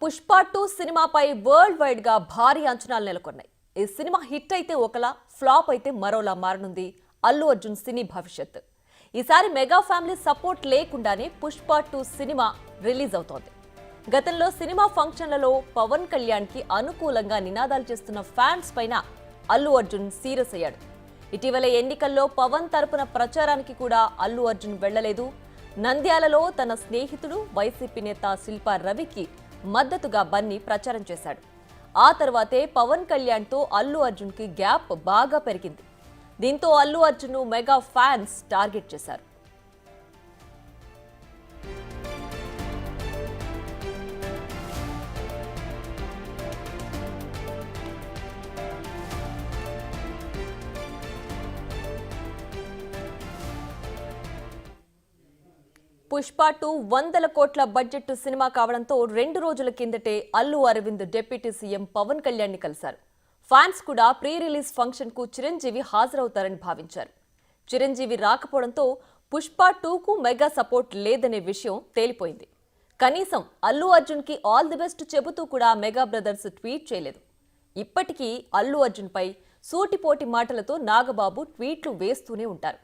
పుష్ప 2 సినిమాపై world wide గా భారీ అంచనాలు నెలకొన్నాయి. ఈ సినిమా హిట్ అయితే ఒకలా, ఫ్లాప్ అయితే మరోలా మారనుంది అల్లు అర్జున్ సినీ భవిష్యత్. ఈసారి మెగా ఫ్యామిలీ సపోర్ట్ లేకుండానే పుష్ప 2 సినిమా రిలీజ్ అవుతోంది. గతంలో సినిమా ఫంక్షన్లలో పవన్ కళ్యాణ్ కి అనుకూలంగా నినాదాలు చేస్తున్న ఫ్యాన్స్ పైన అల్లు అర్జున్ సీరియస్ అయ్యాడు. ఇటీవల ఎన్నికల్లో పవన్ తరపున ప్రచారానికి కూడా అల్లు అర్జున్ వెళ్లలేదు. నంద్యాలలో తన స్నేహితుడు వైసీపీ నేత శిల్పా రవికి మద్దతుగా బన్నీ ప్రచారం చేశాడు. ఆ తర్వాతే పవన్ కళ్యాణ్ తో అల్లు అర్జున్ కి గ్యాప్ బాగా పెరిగింది. దీంతో Allu Arjun mega fans target చేశారు. పుష్ప 2 100 కోట్ల బడ్జెట్ సినిమా కావడంతో 2 రోజుల కిందటే అల్లు అరవింద్ డిప్యూటీ సీఎం పవన్ కళ్యాణ్ ని కలిశారు. ఫ్యాన్స్ కూడా ప్రీ రిలీజ్ ఫంక్షన్ కు చిరంజీవి హాజరవుతారని భావించారు. చిరంజీవి రాకపోవడంతో పుష్ప 2 కు మెగా సపోర్ట్ లేదనే విషయం తేలిపోయింది. కనీసం అల్లు అర్జున్ కి ఆల్ ది బెస్ట్ చెబుతూ కూడా మెగా బ్రదర్స్ ట్వీట్ చేయలేదు. ఇప్పటికీ అల్లు అర్జున్ పై సూటిపోటి మాటలతో నాగబాబు ట్వీట్లు వేస్తూనే ఉంటారు.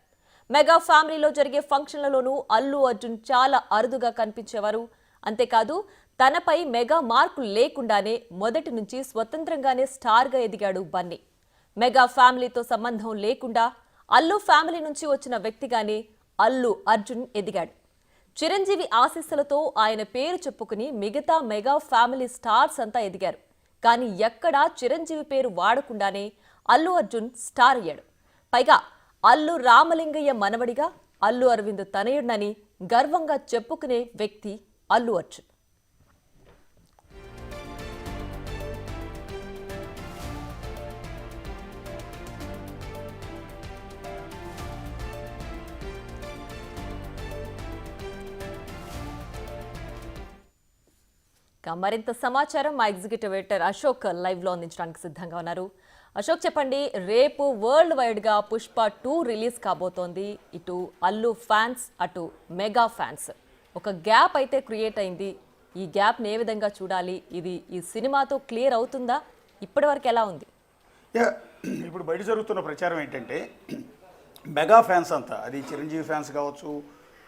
మెగా ఫ్యామిలీలో జరిగే ఫంక్షన్లలోనూ అల్లు అర్జున్ చాలా అరుదుగా కనిపించేవారు. అంతేకాదు తనపై మెగా మార్కులు లేకుండానే మొదటి నుంచి స్వతంత్రంగానే స్టార్గా ఎదిగాడు బన్నీ. మెగా ఫ్యామిలీతో సంబంధం లేకుండా అల్లు ఫ్యామిలీ నుంచి వచ్చిన వ్యక్తిగానే అల్లు అర్జున్ ఎదిగాడు. చిరంజీవి ఆశీస్సులతో ఆయన పేరు చెప్పుకుని మిగతా మెగా ఫ్యామిలీ స్టార్స్ అంతా ఎదిగారు. కానీ ఎక్కడా చిరంజీవి పేరు వాడకుండానే అల్లు అర్జున్ స్టార్ అయ్యాడు. పైగా అల్లు రామలింగయ్య మనవడిగా అల్లు అరవింద్ తనయుడినని గర్వంగా చెప్పుకునే వ్యక్తి అల్లు అర్జున్. మరింత సమాచారం మా ఎగ్జిక్యూటివ్ ఎడిటర్ అశోక్ లైవ్ లో అందించడానికి సిద్ధంగా ఉన్నారు. అశోక్, చెప్పండి, రేపు వరల్డ్ వైడ్ గా పుష్ప 2 రిలీజ్ కాబోతోంది. ఇటు అల్లు ఫ్యాన్స్, అటు మెగా ఫ్యాన్స్, ఒక గ్యాప్ అయితే క్రియేట్ అయింది. ఈ గ్యాప్ ని ఏ విధంగా చూడాలి? ఇది ఈ సినిమాతో క్లియర్ అవుతుందా? ఇప్పటి వరకు ఎలా ఉంది? ఇప్పుడు బయట జరుగుతున్న ప్రచారం ఏంటంటే మెగా ఫ్యాన్స్ అంతా, అది చిరంజీవి ఫ్యాన్స్ కావచ్చు,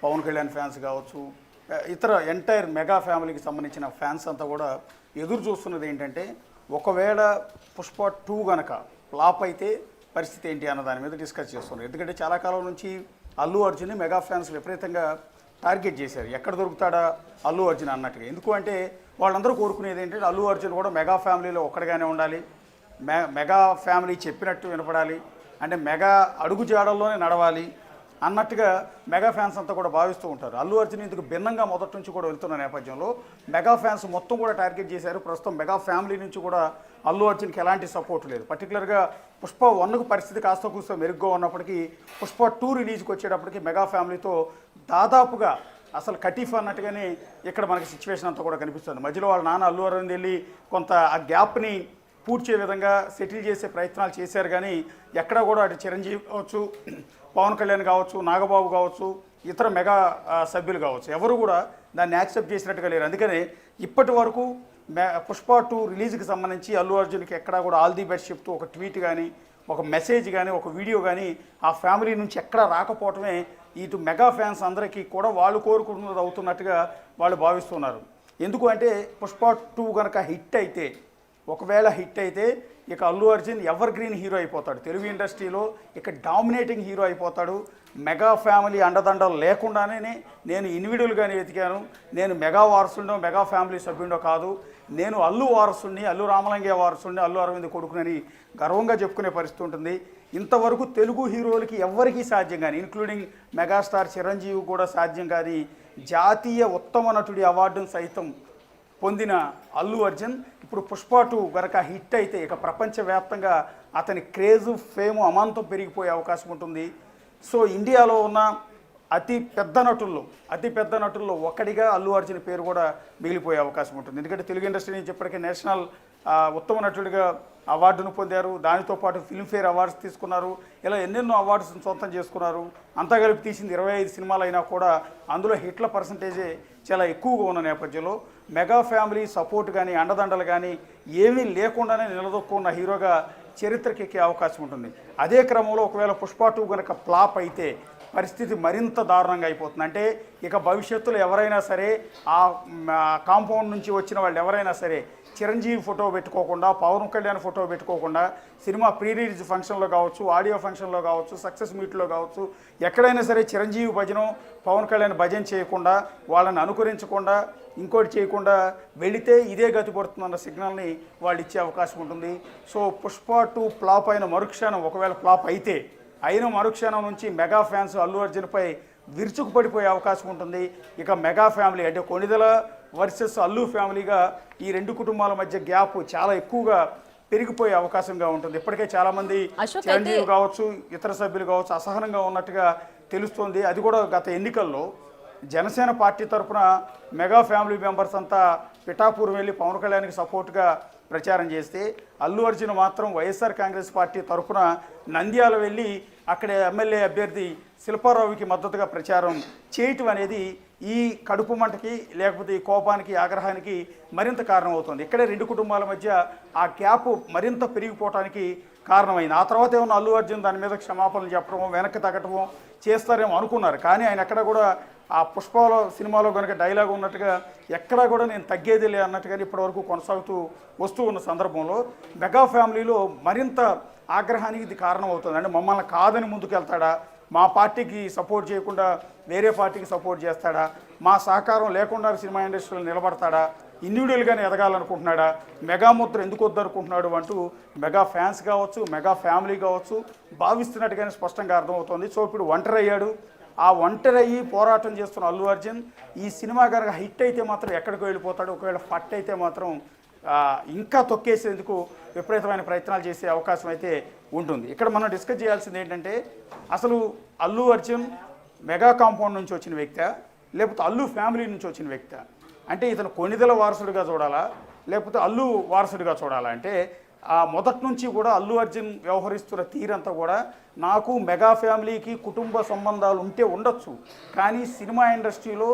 పవన్ కళ్యాణ్ ఫ్యాన్స్ కావచ్చు, ఇతర ఎంటైర్ మెగా ఫ్యామిలీకి సంబంధించిన ఫ్యాన్స్ అంతా కూడా ఎదురు చూస్తున్నది ఏంటంటే, ఒకవేళ పుష్ప 2 గనక ఫ్లాప్ అయితే పరిస్థితి ఏంటి అన్న దాని మీద డిస్కస్ చేస్తున్నారు. ఎందుకంటే చాలా కాలం నుంచి అల్లు అర్జున్ని మెగా ఫ్యాన్స్ విపరీతంగా టార్గెట్ చేశారు. ఎక్కడ దొరుకుతాడా అల్లు అర్జున్ అన్నట్టుగా. ఎందుకు అంటే వాళ్ళందరూ కోరుకునేది ఏంటంటే అల్లు అర్జున్ కూడా మెగా ఫ్యామిలీలో ఒక్కడిగానే ఉండాలి, మెగా ఫ్యామిలీ చెప్పినట్టు వినపడాలి, అంటే మెగా అడుగు జాడల్లోనే నడవాలి అన్నట్టుగా మెగా ఫ్యాన్స్ అంతా కూడా భావిస్తూ ఉంటారు. అల్లు అర్జున్ ఇందుకు భిన్నంగా మొదటి నుంచి కూడా వెళ్తున్న నేపథ్యంలో మెగా ఫ్యాన్స్ మొత్తం కూడా టార్గెట్ చేశారు. ప్రస్తుతం మెగా ఫ్యామిలీ నుంచి కూడా అల్లు అర్జున్కి ఎలాంటి సపోర్ట్ లేదు. పర్టికులర్గా పుష్ప 1కు పరిస్థితి కాస్త కూస్తో మెరుగ్గా ఉన్నప్పటికీ పుష్ప 2 రిలీజ్కి వచ్చేటప్పటికి మెగా ఫ్యామిలీతో దాదాపుగా అసలు కటీఫ్ అన్నట్టుగానే ఇక్కడ మనకి సిచ్యువేషన్ అంతా కూడా కనిపిస్తుంది. మధ్యలో వాళ్ళ నాన్న అల్లు అరవింద్ వెళ్ళి కొంత ఆ గ్యాప్ని పూడ్చే విధంగా సెటిల్ చేసే ప్రయత్నాలు చేశారు. కానీ ఎక్కడా కూడా అటు చిరంజీవి కావచ్చు, పవన్ కళ్యాణ్ కావచ్చు, నాగబాబు కావచ్చు, ఇతర మెగా సభ్యులు కావచ్చు, ఎవరు కూడా దాన్ని యాక్సెప్ట్ చేసినట్టుగా లేరు. అందుకనే ఇప్పటి వరకు పుష్ప 2 రిలీజ్కి సంబంధించి అల్లు అర్జున్కి ఎక్కడా కూడా ఆల్ ది బెస్ట్ చెప్తూ ఒక ట్వీట్ కానీ, ఒక మెసేజ్ కానీ, ఒక వీడియో కానీ ఆ ఫ్యామిలీ నుంచి ఎక్కడా రాకపోవటమే ఇటు మెగా ఫ్యాన్స్ అందరికీ కూడా వాళ్ళు కోరుకుంటున్నది అవుతున్నట్టుగా వాళ్ళు భావిస్తున్నారు. ఎందుకు అంటే పుష్ప 2 కనుక హిట్ అయితే, ఒకవేళ హిట్ అయితే ఇక Allu Arjun ever green hero అయిపోతాడు. తెలుగు ఇండస్ట్రీలో ఇక డామినేటింగ్ హీరో అయిపోతాడు. మెగా ఫ్యామిలీ అండదండలు లేకుండానే నేను ఇండివిజువల్గానే వెతికాను, నేను మెగా వారసుడినో మెగా ఫ్యామిలీ సభ్యుడో కాదు, నేను అల్లు వారసుడిని, అల్లు రామలింగయ్య వారసుడిని, అల్లు అరవింద్ కొడుకునని గర్వంగా చెప్పుకునే పరిస్థితి ఉంటుంది. ఇంతవరకు తెలుగు హీరోలకి ఎవరికీ సాధ్యం కానీ, ఇంక్లూడింగ్ మెగాస్టార్ చిరంజీవి కూడా సాధ్యం కానీ జాతీయ ఉత్తమ నటుడి అవార్డును సైతం పొందిన అల్లు అర్జున్ ఇప్పుడు పుష్ప 2 గనక హిట్ అయితే ఇక ప్రపంచవ్యాప్తంగా అతని క్రేజు, ఫేము అమాంతం పెరిగిపోయే అవకాశం ఉంటుంది. సో ఇండియాలో ఉన్న అతి పెద్ద నటుల్లో ఒకటిగా అల్లు అర్జున్ పేరు కూడా మిగిలిపోయే అవకాశం ఉంటుంది. ఎందుకంటే తెలుగు ఇండస్ట్రీ నుంచి ఇప్పటికే నేషనల్ ఉత్తమ నటుడిగా అవార్డును పొందారు. దానితో పాటు ఫిల్మ్ఫేర్ అవార్డ్స్ తీసుకున్నారు. ఇలా ఎన్నెన్నో అవార్డ్స్ సొంతం చేసుకున్నారు. అంతా కలిపి తీసింది 25 సినిమాలు అయినా కూడా అందులో హిట్ల పర్సంటేజే చాలా ఎక్కువగా ఉన్న నేపథ్యంలో మెగా ఫ్యామిలీ సపోర్ట్ కానీ అండదండలు కానీ ఏమీ లేకుండానే నిలదొక్కున్న హీరోగా చరిత్రకెక్కే అవకాశం ఉంటుంది. అదే క్రమంలో ఒకవేళ పుష్ప 2 కనుక ఫ్లాప్ అయితే పరిస్థితి మరింత దారుణంగా అయిపోతుంది. అంటే ఇక భవిష్యత్తులో ఎవరైనా సరే ఆ కాంపౌండ్ నుంచి వచ్చిన వాళ్ళు ఎవరైనా సరే చిరంజీవి ఫోటో పెట్టుకోకుండా, పవన్ కళ్యాణ్ ఫోటో పెట్టుకోకుండా సినిమా ప్రీ రిలీజ్ ఫంక్షన్లో కావచ్చు, ఆడియో ఫంక్షన్లో కావచ్చు, సక్సెస్ మీట్లో కావచ్చు, ఎక్కడైనా సరే చిరంజీవి భజన, పవన్ కళ్యాణ్ భజన చేయకుండా, వాళ్ళని అనుకరించకుండా, ఇంకోటి చేయకుండా వెళితే ఇదే గతి పడుతుందన్న సిగ్నల్ని వాళ్ళు ఇచ్చే అవకాశం ఉంటుంది. సో పుష్ప 2 ఫ్లాప్ అయిన మరుక్షణం, ఒకవేళ ఫ్లాప్ అయితే అయిన మరుక్షణం నుంచి మెగా ఫ్యాన్స్ అల్లు అర్జున్పై విరుచుకుపడిపోయే అవకాశం ఉంటుంది. ఇక మెగా ఫ్యామిలీ అంటే కొణిదెల వర్సెస్ అల్లు ఫ్యామిలీగా ఈ రెండు కుటుంబాల మధ్య గ్యాప్ చాలా ఎక్కువగా పెరిగిపోయే అవకాశంగా ఉంటుంది. ఇప్పటికే చాలామంది చిరంజీవి కావచ్చు, ఇతర సభ్యులు కావచ్చు అసహనంగా ఉన్నట్టుగా తెలుస్తోంది. అది కూడా గత ఎన్నికల్లో జనసేన పార్టీ తరఫున మెగా ఫ్యామిలీ మెంబర్స్ అంతా పిఠాపురం వెళ్ళి పవన్ కళ్యాణ్కి సపోర్ట్గా ప్రచారం చేస్తే, అల్లు అర్జున్ మాత్రం వైఎస్ఆర్ కాంగ్రెస్ పార్టీ తరఫున నంద్యాల వెళ్ళి అక్కడ ఎమ్మెల్యే అభ్యర్థి శిల్పారావుకి మద్దతుగా ప్రచారం చేయటం అనేది ఈ కడుపు మంటకి, లేకపోతే ఈ కోపానికి, ఆగ్రహానికి మరింత కారణమవుతుంది. ఇక్కడే రెండు కుటుంబాల మధ్య ఆ గ్యాప్ మరింత పెరిగిపోవడానికి కారణమైంది. ఆ తర్వాత ఏమన్నా అల్లు అర్జున్ దాని మీద క్షమాపణలు చెప్పడమో, వెనక్కి తగ్గటమో చేస్తారేమో అనుకున్నారు. కానీ ఆయన ఎక్కడ కూడా ఆ పుష్పలో సినిమాలో కనుక డైలాగ్ ఉన్నట్టుగా ఎక్కడా కూడా నేను తగ్గేదిలే అన్నట్టుగా ఇప్పటివరకు కొనసాగుతూ వస్తూ ఉన్న సందర్భంలో మెగా ఫ్యామిలీలో మరింత ఆగ్రహానికి ఇది కారణమవుతుంది. అంటే మమ్మల్ని కాదని ముందుకెళ్తాడా, మా పార్టీకి సపోర్ట్ చేయకుండా వేరే పార్టీకి సపోర్ట్ చేస్తాడా, మా సహకారం లేకుండా సినిమా ఇండస్ట్రీలో నిలబడతాడా, ఇండివిజువల్గానే ఎదగాలనుకుంటున్నాడా, మెగా ముద్ర ఎందుకు వద్దనుకుంటున్నాడు అంటూ మెగా ఫ్యాన్స్ కావచ్చు, మెగా ఫ్యామిలీ కావచ్చు భావిస్తున్నట్టుగానే స్పష్టంగా అర్థమవుతుంది. సో ఇప్పుడు ఒంటరి అయ్యాడు. ఆ ఒంటరి అయ్యి పోరాటం చేస్తున్న అల్లు అర్జున్ ఈ సినిమా కనుక హిట్ అయితే మాత్రం ఎక్కడికి వెళ్ళిపోతాడు, ఒకవేళ ఫట్ అయితే మాత్రం ఇంకా తొక్కేసేందుకు విపరీతమైన ప్రయత్నాలు చేసే అవకాశం అయితే ఉంటుంది. ఇక్కడ మనం డిస్కస్ చేయాల్సింది ఏంటంటే, అసలు అల్లు అర్జున్ మెగా కాంపౌండ్ నుంచి వచ్చిన వ్యక్తి, లేకపోతే అల్లు ఫ్యామిలీ నుంచి వచ్చిన వ్యక్తి, అంటే ఇతను కొణిదెల వారసుడిగా చూడాలా, లేకపోతే అల్లు వారసుడిగా చూడాలా అంటే మొదటి నుంచి కూడా అల్లు అర్జున్ వ్యవహరిస్తున్న తీరంతా కూడా నాకు మెగా ఫ్యామిలీకి కుటుంబ సంబంధాలు ఉంటే ఉండొచ్చు, కానీ సినిమా ఇండస్ట్రీలో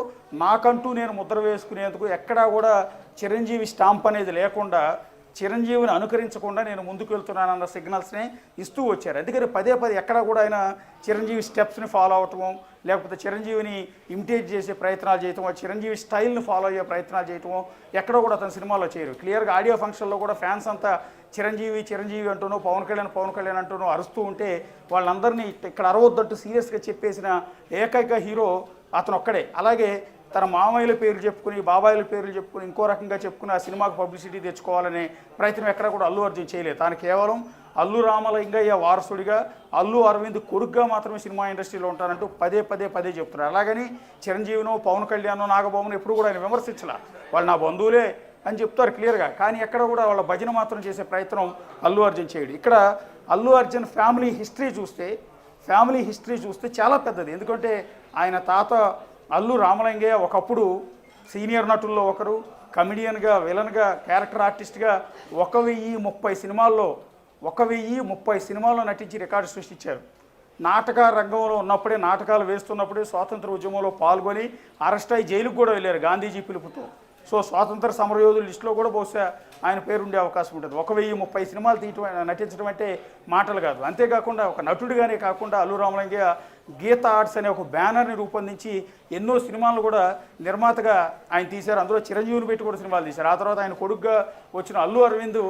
నాకంటూ నేను ముద్ర వేసుకునేందుకు ఎక్కడా కూడా చిరంజీవి స్టాంప్ అనేది లేకుండా, చిరంజీవిని అనుకరించకుండా నేను ముందుకు వెళ్తున్నానన్న సిగ్నల్స్నే ఇస్తూ వచ్చారు. అందుకని పదే పదే ఎక్కడా కూడా ఆయన చిరంజీవి స్టెప్స్ని ఫాలో అవటము, లేకపోతే చిరంజీవిని ఇమిటేట్ చేసే ప్రయత్నాలు చేయటం, చిరంజీవి స్టైల్ని ఫాలో అయ్యే ప్రయత్నాలు చేయటం ఎక్కడో కూడా అతని సినిమాలో చేయరు. క్లియర్గా ఆడియో ఫంక్షన్లో కూడా ఫ్యాన్స్ అంతా చిరంజీవి చిరంజీవి అంటూనో, పవన్ కళ్యాణ్ అంటూనో అరుస్తూ ఉంటే వాళ్ళందరినీ ఇక్కడ అరవద్దంటూ సీరియస్గా చెప్పేసిన ఏకైక హీరో అతను ఒక్కడే. అలాగే తన మామయ్యల పేర్లు చెప్పుకుని, బాబాయిల పేర్లు చెప్పుకుని, ఇంకో రకంగా చెప్పుకుని ఆ సినిమాకు పబ్లిసిటీ తెచ్చుకోవాలనే ప్రయత్నం ఎక్కడ కూడా అల్లు అర్జున్ చేయలేదు. తాను కేవలం అల్లు రామలింగయ్య వారసుడిగా, అల్లు అరవింద్ కొడుగ్గా మాత్రమే సినిమా ఇండస్ట్రీలో ఉంటానంటూ పదే చెప్తున్నారు. అలాగని చిరంజీవినో, పవన్ కళ్యాణ్, నాగబాబును ఎప్పుడు కూడా ఆయన విమర్శించలా. వాళ్ళు నా బంధువులే అని చెప్తారు క్లియర్గా, కానీ ఎక్కడ కూడా వాళ్ళ భజన మాత్రం చేసే ప్రయత్నం అల్లు అర్జున్ చేయడు. ఇక్కడ అల్లు అర్జున్ ఫ్యామిలీ హిస్టరీ చూస్తే చాలా పెద్దది. ఎందుకంటే ఆయన తాత అల్లు రామలింగయ్య ఒకప్పుడు సీనియర్ నటుల్లో ఒకరు, కమెడియన్గా, విలన్గా, క్యారెక్టర్ ఆర్టిస్ట్గా 1030 సినిమాల్లో నటించి రికార్డు సృష్టించారు. నాటక రంగంలో ఉన్నప్పుడే, నాటకాలు వేస్తున్నప్పుడే స్వాతంత్ర ఉద్యమంలో పాల్గొని అరెస్ట్ అయ్యి జైలుకు కూడా వెళ్ళారు గాంధీజీ పిలుపుతో. సో స్వాతంత్ర సమరయోధుల లిస్టులో కూడా బహుశా ఆయన పేరు ఉండే అవకాశం ఉంటుంది. 1030 సినిమాలు నటించడం అంటే మాటలు కాదు. అంతేకాకుండా ఒక నటుడిగానే కాకుండా అల్లు రామలింగయ్య గీత ఆర్ట్స్ అనే ఒక బ్యానర్ని రూపొందించి ఎన్నో సినిమాలు కూడా నిర్మాతగా ఆయన తీశారు. అందులో చిరంజీవిని పెట్టి కూడా సినిమాలు తీశారు. ఆ తర్వాత ఆయన కొడుకుగా వచ్చిన అల్లు అరవింద్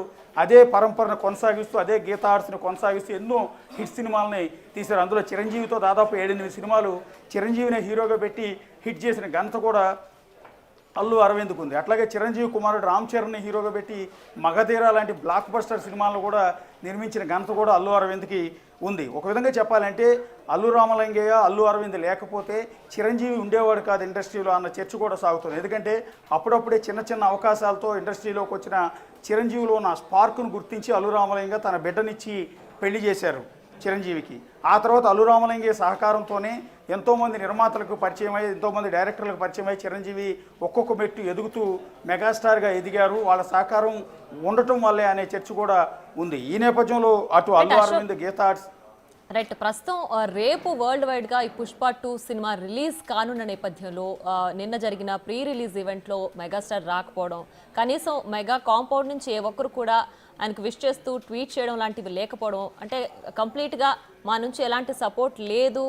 అదే పరంపరను కొనసాగిస్తూ, అదే గీత ఆర్ట్స్ని కొనసాగిస్తూ ఎన్నో హిట్ సినిమాలని తీశారు. అందులో చిరంజీవితో దాదాపు 7-8 సినిమాలు చిరంజీవిని హీరోగా పెట్టి హిట్ చేసిన ఘనత కూడా అల్లు అరవింద్కు ఉంది. అట్లాగే చిరంజీవి కుమారుడు రామ్ చరణ్ని హీరోగా పెట్టి మగధీర లాంటి బ్లాక్ బస్టర్ సినిమాలను కూడా నిర్మించిన ఘనత కూడా అల్లు అరవింద్కి ఉంది. ఒక విధంగా చెప్పాలంటే అల్లు రామలింగయ్య, అల్లు అరవింద్ లేకపోతే చిరంజీవి ఉండేవాడు కాదు ఇండస్ట్రీలో అన్న చర్చ కూడా సాగుతుంది. ఎందుకంటే అప్పుడప్పుడే చిన్న అవకాశాలతో ఇండస్ట్రీలోకి వచ్చిన చిరంజీవిలో ఉన్న స్పార్క్ను గుర్తించి అల్లు రామలింగయ్య తన బిడ్డనిచ్చి పెళ్లి చేశారు చిరంజీవికి. ఆ తర్వాత అల్లు రామలింగయ్య సహకారంతోనే ఎంతోమంది నిర్మాతలకు పరిచయం అయ్యి, ఎంతోమంది డైరెక్టర్లకు పరిచయం అయ్యి చిరంజీవి ఒక్కొక్క మెట్టు ఎదుగుతూ మెగాస్టార్గా ఎదిగారు. వాళ్ళ సహకారం ఉండటం వల్లే అనే చర్చ కూడా ఉంది. ఈ నేపథ్యంలో అటు అల్లు అరవింద్, గీత ఆర్ట్స్ రైట్. ప్రస్తుతం రేపు వరల్డ్ వైడ్గా ఈ పుష్ప 2 సినిమా రిలీజ్ కానున్న నేపథ్యంలో నిన్న జరిగిన ప్రీ రిలీజ్ ఈవెంట్లో మెగాస్టార్ రాకపోవడం, కనీసం మెగా కాంపౌండ్ నుంచి ఏ ఒక్కరు కూడా ఆయనకు విష్ చేస్తూ ట్వీట్ చేయడం లాంటివి లేకపోవడం, అంటే కంప్లీట్గా మా నుంచి ఎలాంటి సపోర్ట్ లేదు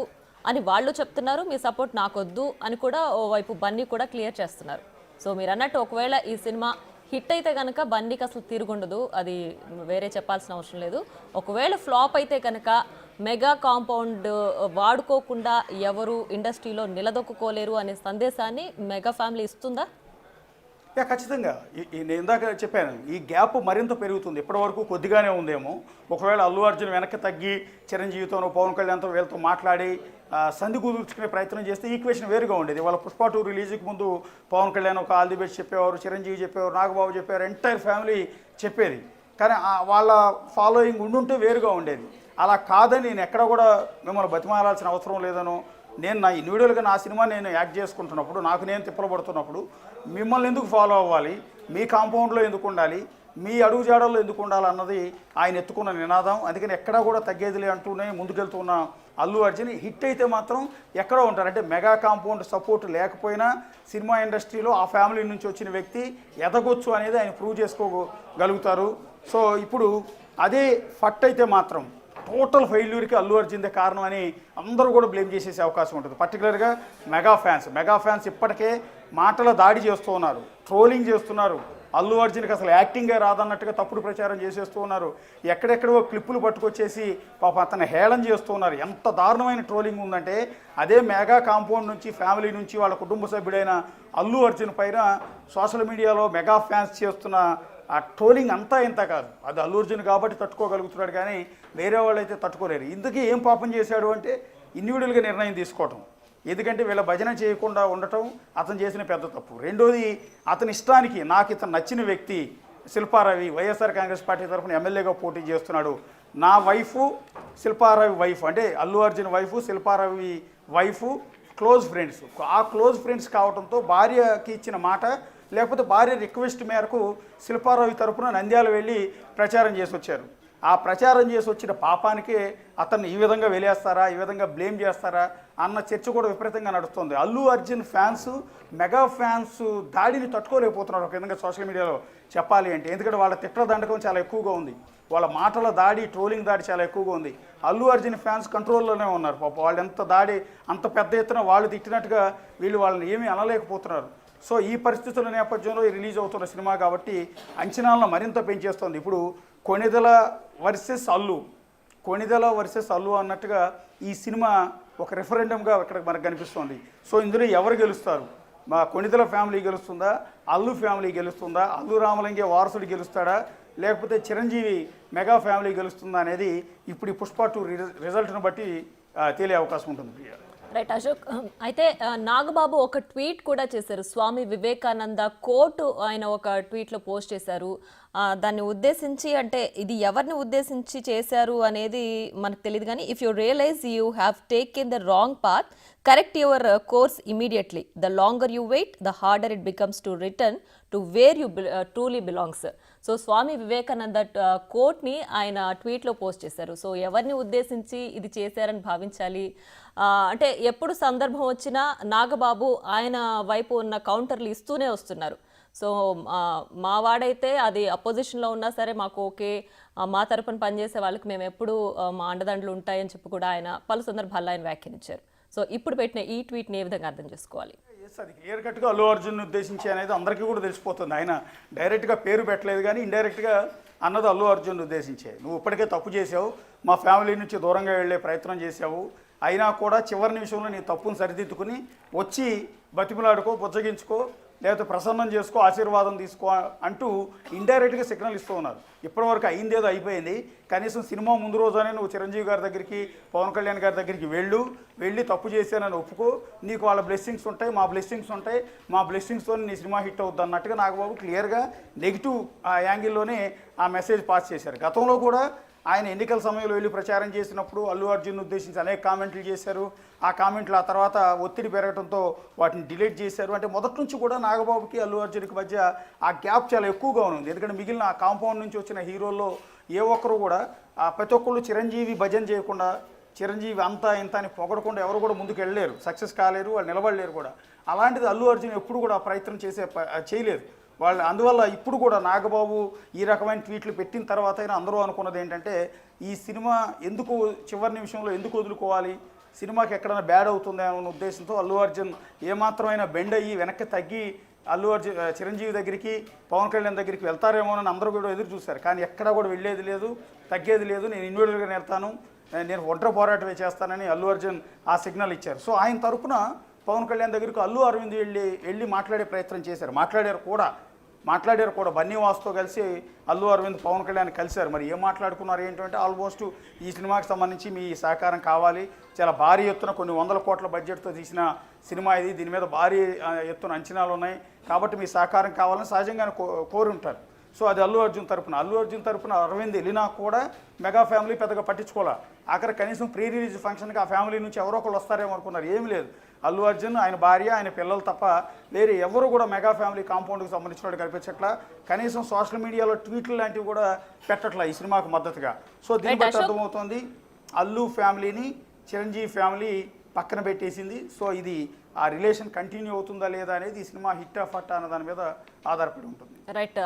అని వాళ్ళు చెప్తున్నారు. మీ సపోర్ట్ నాకొద్దు అని కూడా ఓవైపు బన్నీ కూడా క్లియర్ చేస్తున్నారు. సో మీరు అన్నట్టు ఒకవేళ ఈ సినిమా హిట్ అయితే కనుక బన్నీకి అసలు తిరుగుండదు, అది వేరే చెప్పాల్సిన అవసరం లేదు. ఒకవేళ ఫ్లాప్ అయితే కనుక మెగా కాంపౌండ్ వాడుకోకుండా ఎవరు ఇండస్ట్రీలో నిలదొక్కుకోలేరు అనే సందేశాన్ని మెగా ఫ్యామిలీ ఇస్తుందా? ఖచ్చితంగా. నేను ఇందాక చెప్పాను, ఈ గ్యాప్ మరింత పెరుగుతుంది. ఇప్పటివరకు కొద్దిగానే ఉందేమో. ఒకవేళ అల్లు అర్జున్ వెనక్కి తగ్గి చిరంజీవితోనూ పవన్ కళ్యాణ్తో వీళ్ళతో మాట్లాడి సంధి కుదుర్చుకునే ప్రయత్నం చేస్తే ఈక్వేషన్ వేరుగా ఉండేది. వాళ్ళ పుష్ప 2 రిలీజ్కి ముందు పవన్ కళ్యాణ్ ఒక ఆల్ ది బెస్ట్ చెప్పేవారు, చిరంజీవి చెప్పేవారు, నాగబాబు చెప్పారు, ఎంటైర్ ఫ్యామిలీ చెప్పేది. కానీ వాళ్ళ ఫాలోయింగ్ ఉండుంటే వేరుగా ఉండేది. అలా కాదని నేను ఎక్కడ కూడా మిమ్మల్ని బతిమాలాల్సిన అవసరం లేదనో, నేను నా ఇండివిజువల్గా నా సినిమా నేను యాక్ట్ చేసుకుంటున్నప్పుడు, నాకు నేను తిప్పలు పడుతున్నప్పుడు మిమ్మల్ని ఎందుకు ఫాలో అవ్వాలి, మీ కాంపౌండ్లో ఎందుకు ఉండాలి, మీ అడుగుజాడల్లో ఎందుకు ఉండాలన్నది ఆయన ఎత్తుకున్న నినాదం. అందుకని ఎక్కడా కూడా తగ్గేదిలే అంటూనే ముందుకెళ్తున్న అల్లు అర్జున్ హిట్ అయితే మాత్రం ఎక్కడో ఉంటారు. అంటే మెగా కాంపౌండ్ సపోర్ట్ లేకపోయినా సినిమా ఇండస్ట్రీలో ఆ ఫ్యామిలీ నుంచి వచ్చిన వ్యక్తి ఎదగొచ్చు అనేది ఆయన ప్రూవ్ చేసుకోగలుగుతారు. సో ఇప్పుడు అదే ఫట్ అయితే మాత్రం టోటల్ ఫెయిల్యూర్కి అల్లు అర్జున్దే కారణం అని అందరూ కూడా బ్లేమ్ చేసేసే అవకాశం ఉంటుంది. పర్టికులర్గా మెగా ఫ్యాన్స్ ఇప్పటికే మాటల దాడి చేస్తూ ఉన్నారు, ట్రోలింగ్ చేస్తున్నారు. అల్లు అర్జున్కి అసలు యాక్టింగే రాదన్నట్టుగా తప్పుడు ప్రచారం చేసేస్తూ ఉన్నారు. ఎక్కడెక్కడో క్లిప్పులు పట్టుకొచ్చేసి పాప అతను హేళన చేస్తూ ఉన్నారు. ఎంత దారుణమైన ట్రోలింగ్ ఉందంటే అదే మెగా కాంపౌండ్ నుంచి, ఫ్యామిలీ నుంచి, వాళ్ళ కుటుంబ సభ్యుడైన అల్లు అర్జున్ పైన సోషల్ మీడియాలో మెగా ఫ్యాన్స్ చేస్తున్న ఆ ట్రోలింగ్ అంతా ఇంత కాదు. అది అల్లు అర్జున్ కాబట్టి తట్టుకోగలుగుతున్నాడు, కానీ వేరే వాళ్ళు అయితే తట్టుకోలేరు. ఇందుకే ఏం పాపం చేశాడు అంటే ఇండివిజువల్గా నిర్ణయం తీసుకోవటం. ఎందుకంటే వీళ్ళ భజన చేయకుండా ఉండటం అతను చేసిన పెద్ద తప్పు. రెండోది, అతని ఇష్టానికి నాకు ఇతను నచ్చిన వ్యక్తి శిల్పారావి వైఎస్ఆర్ కాంగ్రెస్ పార్టీ తరఫున ఎమ్మెల్యేగా పోటీ చేస్తున్నాడు, నా వైఫు శిల్పారావి వైఫ్, అంటే Allu Arjun wife Shilpa Ravi wife close friends. ఆ క్లోజ్ ఫ్రెండ్స్ కావడంతో భార్యకి ఇచ్చిన మాట, లేకపోతే భార్య రిక్వెస్ట్ మేరకు శిల్పారావి తరఫున నంద్యాల వెళ్ళి ప్రచారం చేసి వచ్చారు. ఆ ప్రచారం చేసి వచ్చిన పాపానికి అతన్ని ఈ విధంగా వెలేస్తారా, ఈ విధంగా బ్లేమ్ చేస్తారా అన్న చర్చ కూడా విపరీతంగా నడుస్తుంది. Allu Arjun fans, mega fans దాడిని తట్టుకోలేకపోతున్నారు ఒక విధంగా సోషల్ మీడియాలో చెప్పాలి అంటే. ఎందుకంటే వాళ్ళ తిట్ల దండకం చాలా ఎక్కువగా ఉంది, వాళ్ళ మాటల దాడి, ట్రోలింగ్ దాడి చాలా ఎక్కువగా ఉంది. అల్లు అర్జున్ ఫ్యాన్స్ కంట్రోల్లోనే ఉన్నారు. పాప వాళ్ళు ఎంత దాడి, అంత పెద్ద ఎత్తున వాళ్ళు తిట్టినట్టుగా వీళ్ళు వాళ్ళని ఏమీ అనలేకపోతున్నారు. సో ఈ పరిస్థితుల నేపథ్యంలో రిలీజ్ అవుతున్న సినిమా కాబట్టి అంచనాలను మరింత పెంచేస్తుంది. ఇప్పుడు కొణిదెల వర్సెస్ అల్లు అన్నట్టుగా ఈ సినిమా ఒక రెఫరెండంగా ఇక్కడ మనకు కనిపిస్తుంది. సో ఇందులో ఎవరు గెలుస్తారు? మా కొణిదెల ఫ్యామిలీ గెలుస్తుందా, అల్లు ఫ్యామిలీ గెలుస్తుందా, అల్లు రామలింగే వారసుడు గెలుస్తాడా, లేకపోతే చిరంజీవి మెగా ఫ్యామిలీ గెలుస్తుందా అనేది ఇప్పుడు ఈ పుష్ప 2 రిజల్ట్ను బట్టి తేలే అవకాశం ఉంటుంది. ప్రియ. రైట్ అశోక్, అయితే నాగబాబు ఒక ట్వీట్ కూడా చేశారు. స్వామి వివేకానంద కోట్ ఆయన ఒక ట్వీట్లో పోస్ట్ చేశారు. దాన్ని ఉద్దేశించి, అంటే ఇది ఎవరిని ఉద్దేశించి చేశారు అనేది మనకు తెలియదు, కానీ if you realize you have taken the wrong path, correct your course immediately. The longer you wait, the harder it becomes to return to where you truly belongs. So Swami Vivekananda కోట్ని ఆయన ట్వీట్లో పోస్ట్ చేశారు. సో ఎవరిని ఉద్దేశించి ఇది చేశారని భావించాలి? అంటే ఎప్పుడు సందర్భం వచ్చినా నాగబాబు ఆయన వైపు ఉన్న కౌంటర్లు ఇస్తూనే వస్తున్నారు. సో మా వాడైతే అది అపోజిషన్లో ఉన్నా సరే మాకు ఓకే, మా తరపున పనిచేసే వాళ్ళకి మేము ఎప్పుడు మా అండదండలు ఉంటాయని చెప్పి కూడా ఆయన పలు సందర్భాల్లో ఆయన వ్యాఖ్యానించారు. సో ఇప్పుడు పెట్టిన ఈ ట్వీట్ని ఏ విధంగా అర్థం చేసుకోవాలి? అది క్లియర్ కట్గా అల్లు అర్జున్ ఉద్దేశించి అనేది అందరికీ కూడా తెలిసిపోతుంది. ఆయన డైరెక్ట్గా పేరు పెట్టలేదు, కానీ ఇండైరెక్ట్గా అన్నది అల్లు అర్జున్ ఉద్దేశించే. నువ్వు ఇప్పటికే తప్పు చేసావు, మా ఫ్యామిలీ నుంచి దూరంగా వెళ్ళే ప్రయత్నం చేసావు, అయినా కూడా చివరి నిమిషంలో నీ తప్పును సరిదిద్దుకుని వచ్చి బతిమలాడుకో, బుజ్జగించుకో, లేకపోతే ప్రసన్నం చేసుకో, ఆశీర్వాదం తీసుకో అంటూ ఇండైరెక్ట్గా సిగ్నల్ ఇస్తూ ఉన్నారు. ఇప్పటివరకు అయిందేదో అయిపోయింది. కనీసం సినిమా ముందు రోజునే నువ్వు చిరంజీవి గారి దగ్గరికి, పవన్ కళ్యాణ్ గారి దగ్గరికి వెళ్ళి తప్పు చేశానని ఒప్పుకో, నీకు వాళ్ళ బ్లెస్సింగ్స్ ఉంటాయి, మా బ్లెస్సింగ్స్ ఉంటాయి, మా బ్లెస్సింగ్స్తో నీ సినిమా హిట్ అవుద్ది అన్నట్టుగా నాగబాబు క్లియర్గా నెగిటివ్ యాంగిల్లోనే ఆ మెసేజ్ పాస్ చేశారు. గతంలో కూడా ఆయన ఎన్నికల సమయంలో వెళ్ళి ప్రచారం చేసినప్పుడు అల్లు అర్జున్ ఉద్దేశించి అనేక కామెంట్లు చేశారు. ఆ కామెంట్లు ఆ తర్వాత ఒత్తిడి పెరగడంతో వాటిని డిలీట్ చేశారు. అంటే మొదటి నుంచి కూడా నాగబాబుకి అల్లు అర్జున్కి మధ్య ఆ గ్యాప్ చాలా ఎక్కువగా ఉంది. ఎందుకంటే మిగిలిన ఆ కాంపౌండ్ నుంచి వచ్చిన హీరోల్లో ఏ ఒక్కరు కూడా ప్రతి ఒక్కళ్ళు చిరంజీవి భజన చేయకుండా చిరంజీవి అంతా ఇంత అని పొగడకుండా ఎవరు కూడా ముందుకు వెళ్ళలేరు, సక్సెస్ కాలేరు, వాళ్ళు నిలబడలేరు కూడా. అలాంటిది అల్లు అర్జున్ ఎప్పుడు కూడా ప్రయత్నం చేయలేదు వాళ్ళు. అందువల్ల ఇప్పుడు కూడా నాగబాబు ఈ రకమైన ట్వీట్లు పెట్టిన తర్వాత అయినా అందరూ అనుకున్నది ఏంటంటే ఈ సినిమా ఎందుకు చివరి నిమిషంలో ఎందుకు వదులుకోవాలి, సినిమాకి ఎక్కడైనా బ్యాడ్ అవుతుంది అనే ఉద్దేశంతో అల్లు అర్జున్ ఏమాత్రమైనా బెండ్ అయ్యి వెనక్కి తగ్గి చిరంజీవి దగ్గరికి పవన్ కళ్యాణ్ దగ్గరికి వెళ్తారేమోనని అందరూ కూడా ఎదురు చూశారు. కానీ ఎక్కడా కూడా వెళ్ళేది లేదు, తగ్గేది లేదు, నేను ఇండివిజువల్గా వెళ్తాను, నేను ఒంటరి పోరాటమే చేస్తానని అల్లు అర్జున్ ఆ సిగ్నల్ ఇచ్చారు. సో ఆయన తరపున పవన్ కళ్యాణ్ దగ్గరికి అల్లు అరవింద్ వెళ్ళి మాట్లాడే ప్రయత్నం చేశారు, మాట్లాడారు కూడా బన్నీ వాసుతో కలిసి అల్లు అరవింద్ పవన్ కళ్యాణ్ కలిశారు. మరి ఏం మాట్లాడుకున్నారు ఏంటంటే ఆల్మోస్ట్ ఈ సినిమాకి సంబంధించి మీ సహకారం కావాలి, చాలా భారీ ఎత్తున కొన్ని 100 కోట్ల బడ్జెట్తో తీసిన సినిమా ఇది, దీని మీద భారీ ఎత్తున అంచనాలు ఉన్నాయి కాబట్టి మీ సహకారం కావాలని సహజంగానే కోరి ఉంటారు. సో అది అల్లు అర్జున్ తరపున అరవింద్ వెళ్ళినా కూడా మెగా ఫ్యామిలీ పెద్దగా పట్టించుకోవాలి. ఆఖరి కనీసం ప్రీ రిలీజ్ ఫంక్షన్కి ఆ ఫ్యామిలీ నుంచి ఎవరో ఒకళ్ళు వస్తారేమో అనుకున్నారు, ఏమీ లేదు. అల్లు అర్జున్, ఆయన భార్య, ఆయన పిల్లలు తప్ప వేరే ఎవరు కూడా మెగా ఫ్యామిలీ కాంపౌండ్కి సంబంధించిన వాడు కనిపించట్లా. కనీసం సోషల్ మీడియాలో ట్వీట్లు లాంటివి కూడా పెట్టట్లా ఈ సినిమాకు మద్దతుగా. సో దీన్ని బట్టి అర్థమవుతుంది అల్లు ఫ్యామిలీని చిరంజీవి ఫ్యామిలీ పక్కన పెట్టేసింది. సో ఇది ఆ రిలేషన్ కంటిన్యూ అవుతుందా లేదా అనేది ఈ సినిమా హిట్ ఆఫ్ ఫట్ అన్న దాని మీద ఆధారపడి ఉంటుంది. రైట్.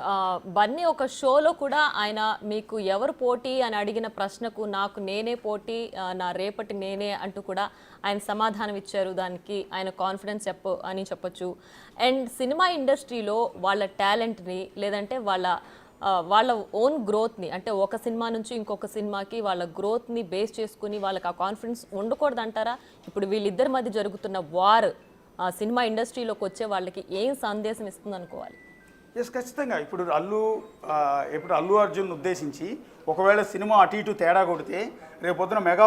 బన్నీ ఒక షోలో కూడా ఆయన మీకు ఎవరు పోటీ అని అడిగిన ప్రశ్నకు నాకు నేనే పోటీ, నా రేపటి నేనే అంటూ కూడా ఆయన సమాధానం ఇచ్చారు. దానికి ఆయన కాన్ఫిడెన్స్ అని చెప్పొచ్చు. అండ్ సినిమా ఇండస్ట్రీలో వాళ్ళ టాలెంట్ని లేదంటే వాళ్ళ ఓన్ గ్రోత్ని, అంటే ఒక సినిమా నుంచి ఇంకొక సినిమాకి వాళ్ళ గ్రోత్ని బేస్ చేసుకుని వాళ్ళకి ఆ కాన్ఫిడెన్స్ ఉండకూడదు అంటారా? ఇప్పుడు వీళ్ళిద్దరి మధ్య జరుగుతున్న వార్ సినిమా ఇండస్ట్రీలోకి వచ్చే వాళ్ళకి ఏం సందేశం ఇస్తుంది అనుకోవాలి? ఎస్, ఖచ్చితంగా. ఇప్పుడు అల్లు అర్జున్ ఉద్దేశించి ఒకవేళ సినిమా అటు ఇటు తేడా కొడితే రేపొద్దున మెగా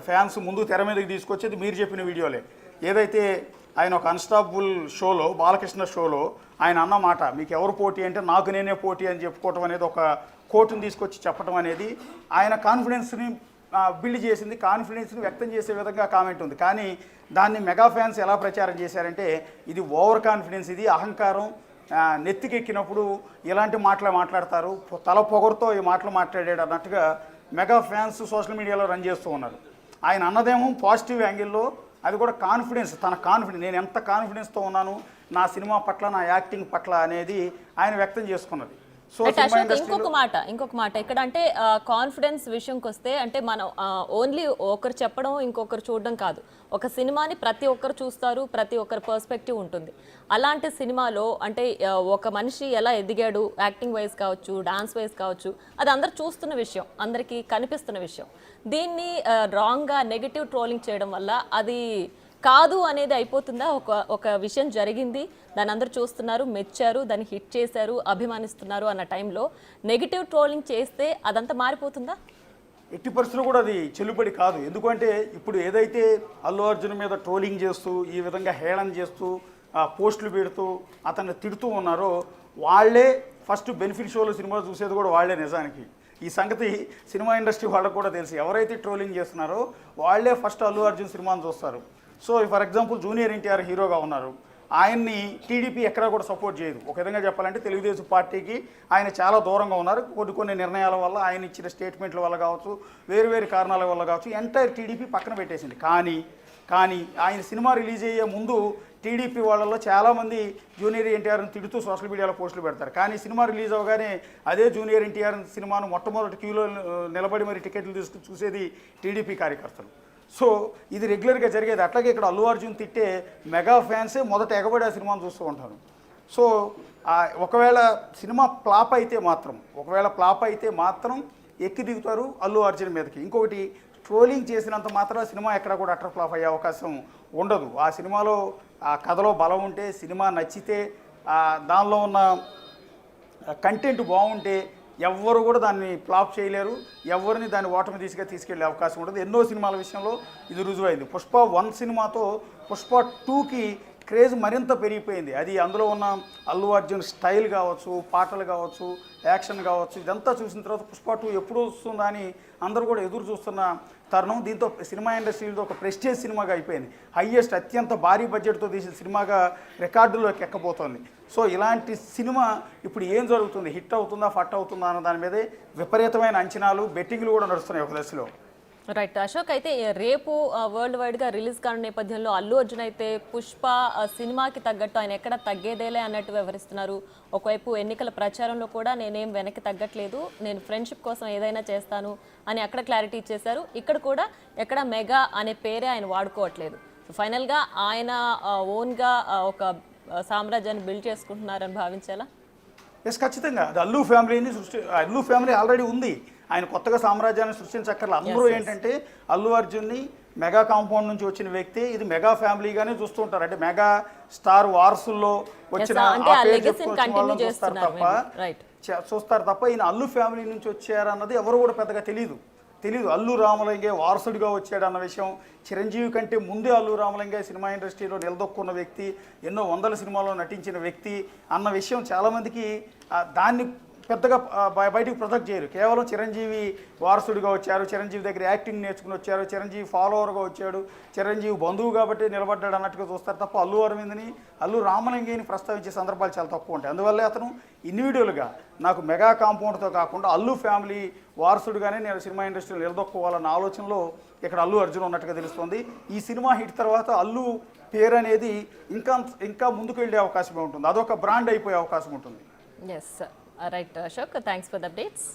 ఫ్యాన్స్ ముందు తెర మీదకి తీసుకొచ్చేది మీరు చెప్పిన వీడియోలే. ఏదైతే ఆయన ఒక అన్స్టాపబుల్ షోలో, బాలకృష్ణ షోలో ఆయన అన్న మాట, మీకు ఎవరు పోటీ అంటే నాకు నేనే పోటీ అని చెప్పుకోవటం అనేది, ఒక కోటును తీసుకొచ్చి చెప్పడం అనేది ఆయన కాన్ఫిడెన్స్ని బిల్డ్ చేసింది, కాన్ఫిడెన్స్ని వ్యక్తం చేసే విధంగా కామెంట్ ఉంది. కానీ దాన్ని మెగా ఫ్యాన్స్ ఎలా ప్రచారం చేశారంటే ఇది ఓవర్ కాన్ఫిడెన్స్, ఇది అహంకారం, నెత్తికెక్కినప్పుడు ఇలాంటి మాటలు మాట్లాడతారు, తల పొగరుతో ఈ మాటలు మాట్లాడాడు అన్నట్టుగా మెగా ఫ్యాన్స్ సోషల్ మీడియాలో రన్ చేస్తూ ఉన్నారు. ఆయన అన్నదేమో పాజిటివ్ యాంగిల్లో, అది కూడా కాన్ఫిడెన్స్, నేను ఎంత కాన్ఫిడెన్స్తో ఉన్నాను నా సినిమా పట్ల, నా యాక్టింగ్ పట్ల అనేది ఆయన వ్యక్తం చేసుకున్నది. సో ఇంకొక మాట ఇక్కడ అంటే కాన్ఫిడెన్స్ విషయంకి వస్తే అంటే మనం ఓన్లీ ఒకరు చెప్పడం ఇంకొకరు చూడడం కాదు, ఒక సినిమాని ప్రతి ఒక్కరు చూస్తారు, ప్రతి ఒక్కరి పర్స్పెక్టివ్ ఉంటుంది. అలాంటి సినిమాలో అంటే ఒక మనిషి ఎలా ఎదిగాడు యాక్టింగ్ వైజ్ కావచ్చు, డాన్స్ వైజ్ కావచ్చు, అది అందరు చూస్తున్న విషయం, అందరికీ కనిపిస్తున్న విషయం. దీన్ని రాంగ్గా నెగటివ్ ట్రోలింగ్ చేయడం వల్ల అది కాదు అనేది అయిపోతుందా? ఒక విషయం జరిగింది, దాన్ని అందరూ చూస్తున్నారు, మెచ్చారు, దాన్ని హిట్ చేశారు, అభిమానిస్తున్నారు అన్న టైంలో నెగిటివ్ ట్రోలింగ్ చేస్తే అదంతా మారిపోతుందా? ఎట్టి పరిస్థితుల్లో కూడా అది చెల్లుబడి కాదు. ఎందుకంటే ఇప్పుడు ఏదైతే అల్లు అర్జున్ మీద ట్రోలింగ్ చేస్తూ ఈ విధంగా హేళన చేస్తూ పోస్టులు పెడుతూ అతన్ని తిడుతూ ఉన్నారో వాళ్ళే ఫస్ట్ బెనిఫిట్ షోలో సినిమా చూసేది కూడా వాళ్ళే. నిజానికి ఈ సంగతి సినిమా ఇండస్ట్రీ వాళ్ళకు కూడా తెలుసు. ఎవరైతే ట్రోలింగ్ చేస్తున్నారో వాళ్ళే ఫస్ట్ అల్లు అర్జున్ సినిమాను చూస్తారు. So for example junior NTR హీరోగా ఉన్నారు, ఆయన్ని టీడీపీ ఎక్కడా కూడా సపోర్ట్ చేయదు. ఒక విధంగా చెప్పాలంటే తెలుగుదేశం పార్టీకి ఆయన చాలా దూరంగా ఉన్నారు. కొన్ని నిర్ణయాల వల్ల, ఆయన ఇచ్చిన స్టేట్మెంట్ల వల్ల కావచ్చు, వేరు కారణాల వల్ల కావచ్చు, ఎంటైర్ టీడీపీ పక్కన పెట్టేసింది. కానీ ఆయన సినిమా రిలీజ్ అయ్యే ముందు టీడీపీ వాళ్ళలో చాలామంది జూనియర్ ఎన్టీఆర్ని తిడుతూ సోషల్ మీడియాలో పోస్టులు పెడతారు. కానీ సినిమా రిలీజ్ అవ్వగానే అదే జూనియర్ ఎన్టీఆర్ సినిమాను మొట్టమొదటి క్యూలో నిలబడి మరి టికెట్లు తీసుకుని చూసేది టీడీపీ కార్యకర్తలు. సో ఇది రెగ్యులర్గా జరిగేది. అట్లాగే ఇక్కడ అల్లు అర్జున్ తిట్టే మెగా ఫ్యాన్సే మొదట ఎగబడి ఆ సినిమాను చూస్తూ ఉంటారు. సో ఒకవేళ సినిమా ఫ్లాప్ అయితే మాత్రం ఎక్కి దిగుతారు అల్లు అర్జున్ మీదకి. ఇంకొకటి, ట్రోలింగ్ చేసినంత మాత్రం సినిమా ఎక్కడ కూడా అటర్ ఫ్లాప్ అయ్యే అవకాశం ఉండదు. ఆ సినిమాలో ఆ కథలో బలం ఉంటే, సినిమా నచ్చితే, దానిలో ఉన్న కంటెంట్ బాగుంటే ఎవ్వరు కూడా దాన్ని ఫ్లాప్ చేయలేరు, ఎవరిని దాన్ని ఓటమి తీసుకెళ్లే అవకాశం ఉండదు. ఎన్నో సినిమాల విషయంలో ఇది రుజువైంది. పుష్ప 1 సినిమాతో పుష్ప 2కి క్రేజ్ మరింత పెరిగిపోయింది. అది అందులో ఉన్న అల్లు అర్జున్ స్టైల్ కావచ్చు, పాటలు కావచ్చు, యాక్షన్ కావచ్చు, ఇదంతా చూసిన తర్వాత పుష్ప 2 ఎప్పుడు వస్తుందా అని అందరూ కూడా ఎదురు చూస్తున్న తరుణం. దీంతో సినిమా ఇండస్ట్రీలో ఒక ప్రెస్టేజ్ సినిమాగా అయిపోయింది. హైయెస్ట్, అత్యంత భారీ బడ్జెట్తో తీసిన సినిమాగా రికార్డుల్లోకి ఎక్కబోతోంది. సో ఇలాంటి సినిమా ఇప్పుడు ఏం జరుగుతుంది, హిట్ అవుతుందా ఫట్ అవుతుందా అన్న దాని మీదే విపరీతమైన అంచనాలు, బెట్టింగ్లు కూడా నడుస్తున్నాయి ఒక దశలో. రైట్ అశోక్, అయితే రేపు వరల్డ్ వైడ్ గా రిలీజ్ కానున్న నేపథ్యంలో అల్లు అర్జున్ అయితే పుష్ప సినిమాకి తగ్గట్టు ఆయన ఎక్కడ తగ్గేదేలే అన్నట్టు వ్యవహరిస్తున్నారు. ఒకవైపు ఎన్నికల ప్రచారంలో కూడా నేనేం వెనక్కి తగ్గట్లేదు, నేను ఫ్రెండ్షిప్ కోసం ఏదైనా చేస్తాను అని అక్కడ క్లారిటీ ఇచ్చేశారు. ఇక్కడ కూడా ఎక్కడ మెగా అనే పేరే ఆయన వాడుకోవట్లేదు. సో ఫైనల్ గా ఆయన ఓన్ గా ఒక సామ్రాజ్యాన్ని బిల్డ్ చేసుకుంటున్నారని భావించాలా? ఎస్, ఖచ్చితంగా అది అల్లు ఫ్యామిలీ ఆల్రెడీ ఉంది. ఆయన కొత్తగా సామ్రాజ్యాన్ని సృష్టించక్కర్ల. అందరూ ఏంటంటే అల్లు అర్జున్ని మెగా కాంపౌండ్ నుంచి వచ్చిన వ్యక్తి, ఇది మెగా ఫ్యామిలీగానే చూస్తూ ఉంటారు. అంటే మెగా స్టార్ వారసుల్లో వచ్చిన చూస్తారు తప్ప ఈయన అల్లు ఫ్యామిలీ నుంచి వచ్చారన్నది ఎవరు కూడా పెద్దగా తెలియదు. అల్లు రామలింగే వారసుడిగా వచ్చాడు అన్న విషయం, చిరంజీవి కంటే ముందే అల్లు రామలింగే సినిమా ఇండస్ట్రీలో నిలదొక్కున్న వ్యక్తి, ఎన్నో వందల సినిమాల్లో నటించిన వ్యక్తి అన్న విషయం చాలామందికి దాన్ని పెద్దగా బయటకు ప్రొజెక్ట్ చేయరు. కేవలం చిరంజీవి వారసుడిగా వచ్చారు, చిరంజీవి దగ్గర యాక్టింగ్ నేర్చుకుని వచ్చారు, చిరంజీవి ఫాలోవర్గా వచ్చాడు, చిరంజీవి బంధువు కాబట్టి నిలబడ్డాడు అన్నట్టుగా చూస్తారు తప్ప అల్లు అరవింద్ని, అల్లు రామలింగిని ప్రస్తావించే సందర్భాలు చాలా తక్కువ ఉంటాయి. అందువల్లే అతను ఇండివిజువల్గా నాకు మెగా కాంపౌండ్తో కాకుండా అల్లు ఫ్యామిలీ వారసుడిగానే నేను సినిమా ఇండస్ట్రీలో నిలదొక్కుకోవాలన్న ఆలోచనలో ఇక్కడ అల్లు అర్జున్ ఉన్నట్టుగా తెలుస్తుంది. ఈ సినిమా హిట్ తర్వాత అల్లు పేరు అనేది ఇంకా ముందుకు వెళ్ళే అవకాశమే ఉంటుంది, అదొక బ్రాండ్ అయిపోయే అవకాశం ఉంటుంది. Yes right Ashok, thanks for the updates.